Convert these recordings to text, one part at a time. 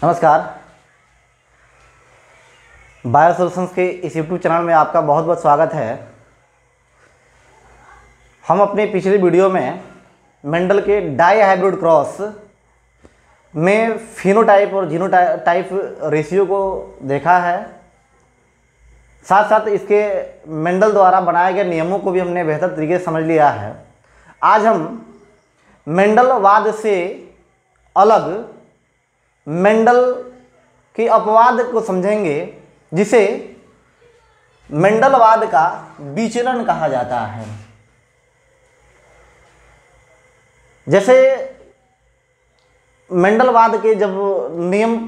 नमस्कार। Bio solutions के इस यूट्यूब चैनल में आपका बहुत बहुत स्वागत है। हम अपने पिछले वीडियो में मेंडल के डाई हाइब्रिड क्रॉस में फिनोटाइप और जीनोटाइप रेशियो को देखा है। साथ साथ इसके मेंडल द्वारा बनाए गए नियमों को भी हमने बेहतर तरीके से समझ लिया है। आज हम मेंडलवाद से अलग मेंडल के अपवाद को समझेंगे, जिसे मेंडलवाद का विचलन कहा जाता है। जैसे मेंडलवाद के जब नियम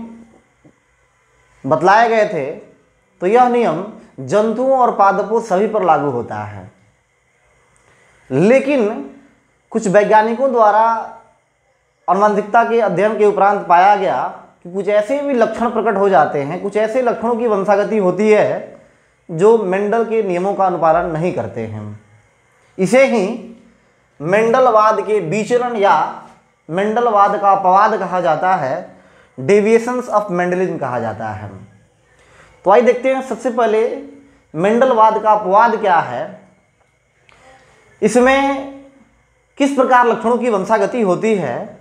बतलाए गए थे तो यह नियम जंतुओं और पादपों सभी पर लागू होता है, लेकिन कुछ वैज्ञानिकों द्वारा आनुवंशिकता के अध्ययन के उपरांत पाया गया कि कुछ ऐसे भी लक्षण प्रकट हो जाते हैं, कुछ ऐसे लक्षणों की वंशागति होती है जो मेंडल के नियमों का अनुपालन नहीं करते हैं। इसे ही मेंडलवाद के विचलन या मेंडलवाद का अपवाद कहा जाता है, डेविएशंस ऑफ मेंडलिज्म कहा जाता है। तो आइए देखते हैं सबसे पहले मेंडलवाद का अपवाद क्या है, इसमें किस प्रकार लक्षणों की वंशागति होती है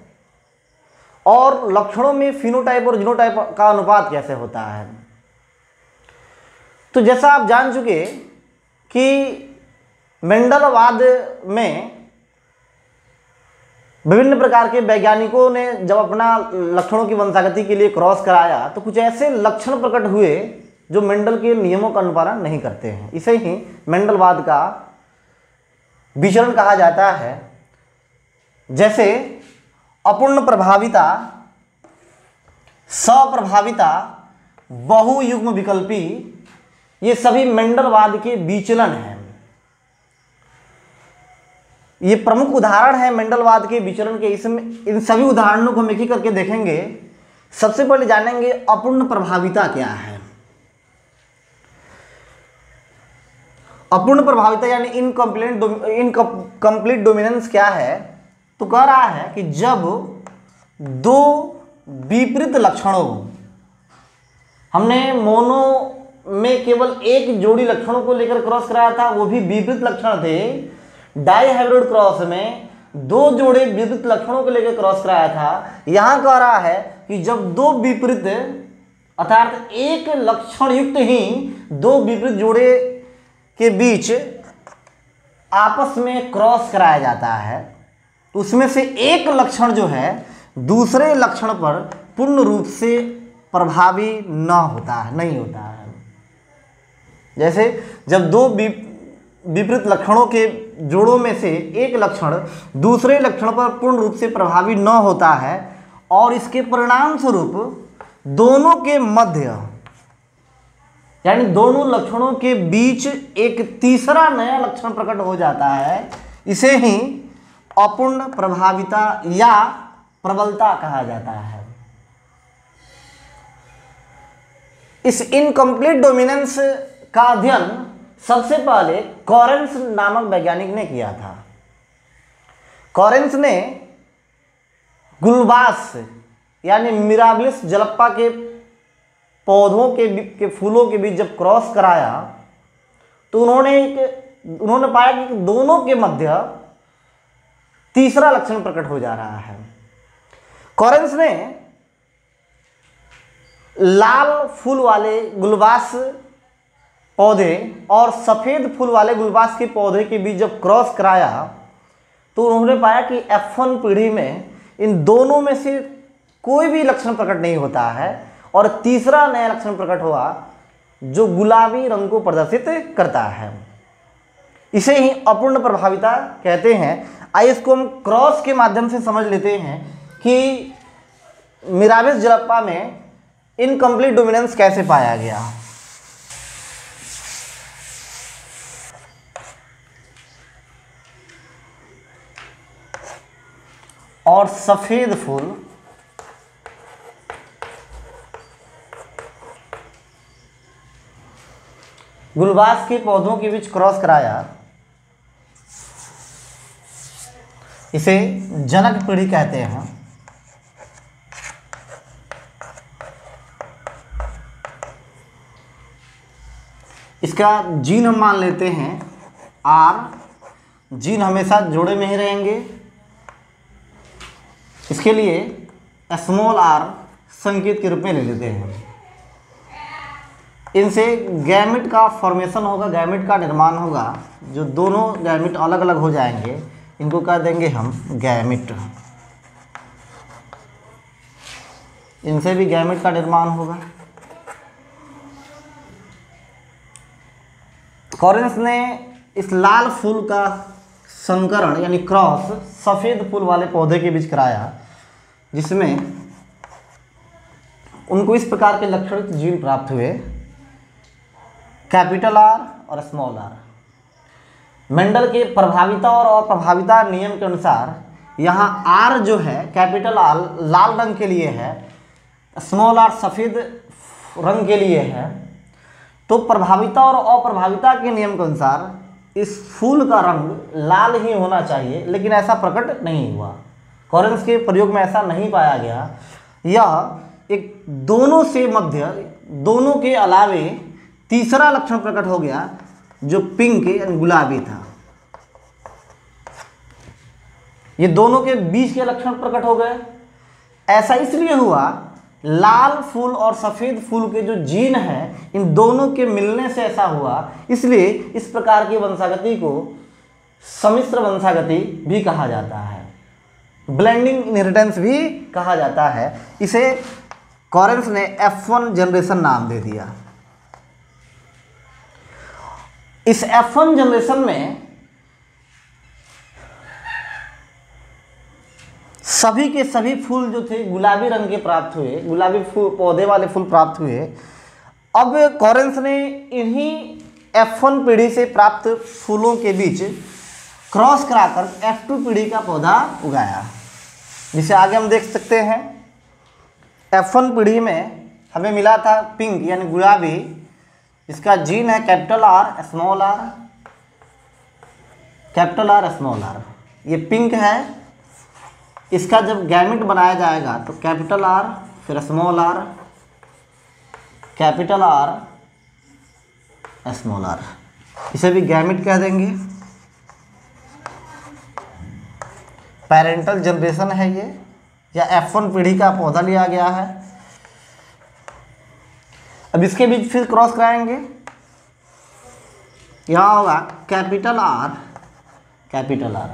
और लक्षणों में फिनोटाइप और जीनोटाइप का अनुपात कैसे होता है। तो जैसा आप जान चुके कि मेंडलवाद में विभिन्न प्रकार के वैज्ञानिकों ने जब अपना लक्षणों की वंशागति के लिए क्रॉस कराया तो कुछ ऐसे लक्षण प्रकट हुए जो मेंडल के नियमों का अनुपालन नहीं करते हैं। इसे ही मेंडलवाद का विचलन कहा जाता है। जैसे अपूर्ण प्रभाविता, सप्रभाविता, बहुयुग्म विकल्पी, ये सभी मेंडलवाद के विचलन हैं। ये प्रमुख उदाहरण है मेंडलवाद के विचलन के। इसमें इन सभी उदाहरणों को हम एक ही करके देखेंगे। सबसे पहले जानेंगे अपूर्ण प्रभाविता क्या है। अपूर्ण प्रभाविता यानी इनकम्प्लीट डोमिनेंस क्या है। तो कह रहा है कि जब दो विपरीत लक्षणों, हमने मोनो में केवल एक जोड़ी लक्षणों को लेकर क्रॉस कराया था, वो भी विपरीत लक्षण थे। डाई हाइब्रिड क्रॉस में दो जोड़े विपरीत लक्षणों को लेकर क्रॉस कराया था। यहां कह रहा है कि जब दो विपरीत अर्थात एक लक्षण युक्त ही दो विपरीत जोड़े के बीच आपस में क्रॉस कराया जाता है, तो उसमें से एक लक्षण जो है दूसरे लक्षण पर पूर्ण रूप से प्रभावी नहीं होता है। जैसे जब दो विपरीत लक्षणों के जोड़ों में से एक लक्षण दूसरे लक्षण पर पूर्ण रूप से प्रभावी न होता है और इसके परिणाम स्वरूप दोनों के मध्य यानी दोनों लक्षणों के बीच एक तीसरा नया लक्षण प्रकट हो जाता है, इसे ही अपूर्ण प्रभाविता या प्रबलता कहा जाता है। इस इनकम्प्लीट डोमिनेंस का अध्ययन सबसे पहले कॉरेंस नामक वैज्ञानिक ने किया था। कॉरेंस ने गुलबास यानी मिराबिलिस जलप्पा के पौधों के फूलों के बीच जब क्रॉस कराया तो उन्होंने पाया कि दोनों के मध्य तीसरा लक्षण प्रकट हो जा रहा है। कॉरेंस ने लाल फूल वाले गुलबास पौधे और सफेद फूल वाले गुलबास के पौधे के बीच जब क्रॉस कराया तो उन्होंने पाया कि F1 पीढ़ी में इन दोनों में से कोई भी लक्षण प्रकट नहीं होता है और तीसरा नया लक्षण प्रकट हुआ जो गुलाबी रंग को प्रदर्शित करता है। इसे ही अपूर्ण प्रभाविता कहते हैं। आइए इसको हम क्रॉस के माध्यम से समझ लेते हैं कि मिराबिलिस जलप्पा में इनकम्प्लीट डोमिनेंस कैसे पाया गया। और सफेद फूल गुलबास के पौधों के बीच क्रॉस कराया, इसे जनक पीढ़ी कहते हैं। इसका जीन हम मान लेते हैं R, जीन हमेशा जोड़े में ही रहेंगे। इसके लिए स्मॉल r संकेत के रूप में ले लेते हैं। इनसे गैमेट का फॉर्मेशन होगा, गैमेट का निर्माण होगा। जो दोनों गैमेट अलग अलग हो जाएंगे इनको कह देंगे हम गैमेट। इनसे भी गैमेट का निर्माण होगा। कॉरेंस ने इस लाल फूल का संकरण यानी क्रॉस सफ़ेद फूल वाले पौधे के बीच कराया, जिसमें उनको इस प्रकार के लक्षणित जीन प्राप्त हुए, कैपिटल R और स्मॉल r। मेंडल के प्रभाविता और अप्रभाविता नियम के अनुसार यहाँ R जो है कैपिटल R लाल रंग के लिए है, स्मॉल r सफ़ेद रंग के लिए है। तो प्रभाविता और अप्रभाविता के नियम के अनुसार इस फूल का रंग लाल ही होना चाहिए, लेकिन ऐसा प्रकट नहीं हुआ। कॉरेंस के प्रयोग में ऐसा नहीं पाया गया। यह एक दोनों से मध्य, दोनों के अलावे तीसरा लक्षण प्रकट हो गया जो पिंक यानी गुलाबी था। ये दोनों के बीच के लक्षण प्रकट हो गए। ऐसा इसलिए हुआ, लाल फूल और सफ़ेद फूल के जो जीन हैं इन दोनों के मिलने से ऐसा हुआ। इसलिए इस प्रकार की वंशागति को सम्मिश्र वंशागति भी कहा जाता है, ब्लेंडिंग इनहेरिटेंस भी कहा जाता है। इसे कॉरेंस ने F1 जनरेशन नाम दे दिया। इस F1 जनरेशन में सभी के सभी फूल जो थे गुलाबी रंग के प्राप्त हुए, गुलाबी फूल पौधे वाले फूल प्राप्त हुए। अब कॉरेंस ने इन्हीं F1 पीढ़ी से प्राप्त फूलों के बीच क्रॉस कराकर F2 पीढ़ी का पौधा उगाया, जिसे आगे हम देख सकते हैं। F1 पीढ़ी में हमें मिला था पिंक यानी गुलाबी, इसका जीन है capital R small r, capital R small r। ये पिंक है। इसका जब गैमेट बनाया जाएगा तो कैपिटल R फिर small r, capital R small r, इसे भी गैमेट कह देंगे। पेरेंटल जनरेशन है ये, या F1 पीढ़ी का पौधा लिया गया है। अब इसके बीच फिर क्रॉस कराएंगे। यहाँ होगा कैपिटल R कैपिटल R,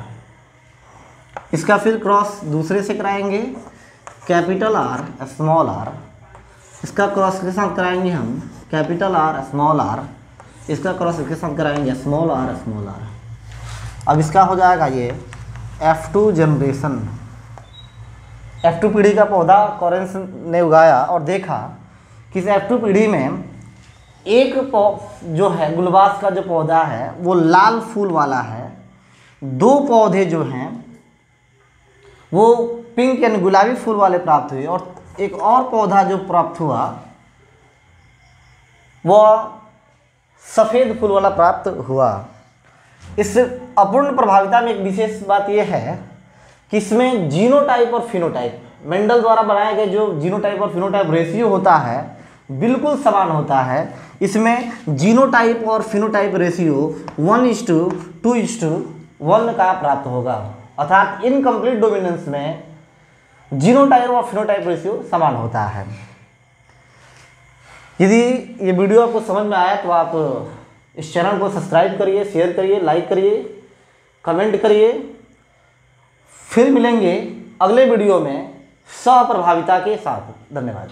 इसका फिर क्रॉस दूसरे से कराएंगे कैपिटल R स्मॉल r, इसका क्रॉस के साथ कराएंगे हम कैपिटल R स्मॉल r, इसका क्रॉस के साथ कराएंगे स्मॉल r स्मॉल r। अब इसका हो जाएगा ये F2 जनरेशन। F2 पीढ़ी का पौधा कॉरेंस ने उगाया और देखा कि इस F2 पीढ़ी में एक जो है गुलबास का जो पौधा है वो लाल फूल वाला है, दो पौधे जो हैं वो पिंक यानी गुलाबी फूल वाले प्राप्त हुए, और एक और पौधा जो प्राप्त हुआ वह सफ़ेद फूल वाला प्राप्त हुआ। इस अपूर्ण प्रभाविता में एक विशेष बात यह है कि इसमें जीनोटाइप और फिनोटाइप, मेंडल द्वारा बनाए गए जो जीनोटाइप और फिनोटाइप रेशियो होता है बिल्कुल समान होता है। इसमें जीनोटाइप और फिनोटाइप रेशियो 1:2:1 का प्राप्त होगा, अर्थात इनकम्प्लीट डोमिनेंस में जीनोटाइप और फिनोटाइप रेशियो समान होता है। यदि ये वीडियो आपको समझ में आया तो आप इस चैनल को सब्सक्राइब करिए, शेयर करिए, लाइक करिए, कमेंट करिए। फिर मिलेंगे अगले वीडियो में सहप्रभाविता के साथ। धन्यवाद।